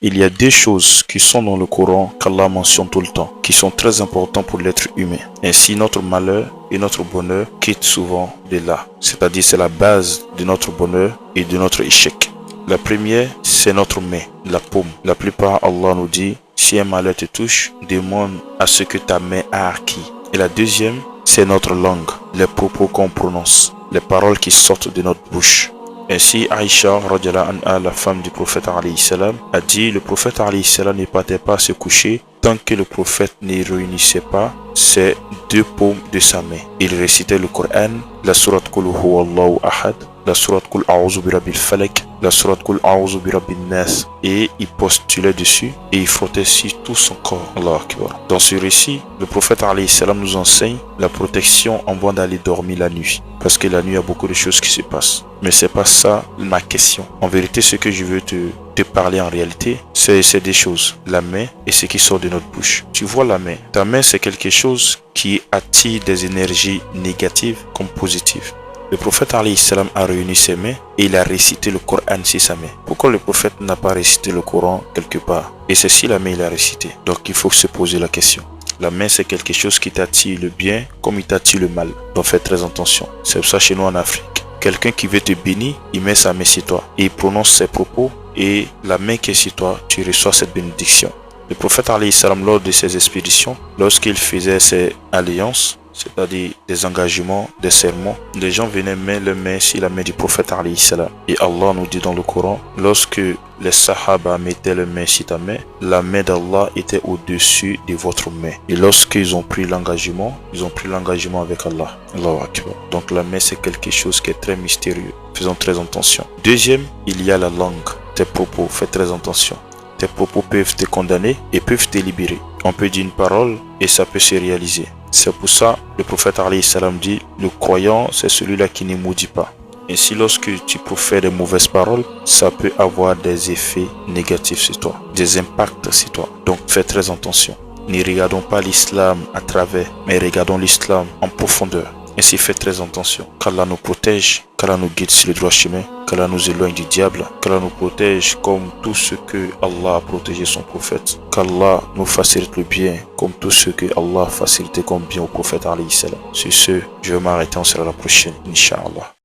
il y a deux choses qui sont dans le Coran qu'Allah mentionne tout le temps, qui sont très importantes pour l'être humain. Ainsi, notre malheur et notre bonheur quittent souvent de là. C'est-à-dire, c'est la base de notre bonheur et de notre échec. La première, c'est notre main, la paume. La plupart, Allah nous dit, si un malheur te touche, demande à ce que ta main a acquis. Et la deuxième, c'est notre langue, les propos qu'on prononce, les paroles qui sortent de notre bouche. Ainsi, Aïcha, anha, la femme du prophète alayhi salam, a dit, le prophète alayhi salam ne partait pas se coucher tant que le prophète ne réunissait pas ses deux paumes de sa main. Il récitait le Coran, la sourate Qul huwallahu ahad, la sourate Qul a'udhu bi rabbil falaq, la sourate Qul a'udhu bi rabbin nas, et il postulait dessus et il frottait sur tout son corps. Allahu Akbar. Dans ce récit, le prophète alayhi salam nous enseigne la protection avant d'aller dormir la nuit, parce que la nuit il y a beaucoup de choses qui se passent. Mais c'est pas ça ma question. En vérité, ce que je veux te parler en réalité, c'est des choses, la main et ce qui sort de notre bouche. Tu vois la main, ta main c'est quelque chose qui attire des énergies négatives comme positives. Le prophète alayhi salam a réuni ses mains et il a récité le Coran sur sa main. Pourquoi le prophète n'a pas récité le Coran quelque part? Et c'est si la main il a récité. Donc il faut se poser la question. La main c'est quelque chose qui t'attire le bien comme il t'attire le mal. Donc fais très attention. C'est pour ça chez nous en Afrique, quelqu'un qui veut te bénir, il met sa main sur toi et il prononce ses propos et la main qui est sur toi, tu reçois cette bénédiction. Le prophète alayhi salam, lors de ses expéditions, lorsqu'il faisait ses alliances, c'est-à-dire des engagements, des serments, les gens venaient mettre leur main sur la main du prophète alayhi salam. Et Allah nous dit dans le Coran, lorsque les sahaba mettaient leur main sur ta main, la main d'Allah était au-dessus de votre main. Et lorsqu'ils ont pris l'engagement, ils ont pris l'engagement avec Allah. Allahu Akbar. Donc la main c'est quelque chose qui est très mystérieux. Faisons très attention. Deuxième, il y a la langue. Tes propos, fais très attention. Tes propos peuvent te condamner et peuvent te libérer. On peut dire une parole et ça peut se réaliser. C'est pour ça le prophète alayhi salam dit, le croyant c'est celui-là qui ne maudit pas. Ainsi lorsque tu profères des mauvaises paroles, ça peut avoir des effets négatifs sur toi, des impacts sur toi. Donc fais très attention. Ne regardons pas l'islam à travers, mais regardons l'islam en profondeur. Ainsi fais très attention. Qu'Allah nous protège, qu'Allah nous guide sur le droit chemin, qu'Allah nous éloigne du diable, qu'Allah nous protège comme tout ce que Allah a protégé son prophète, qu'Allah nous facilite le bien comme tout ce que Allah a facilité comme bien au prophète alayhi salam. Sur ce, je vais m'arrêter, on sera la prochaine, Inch'Allah.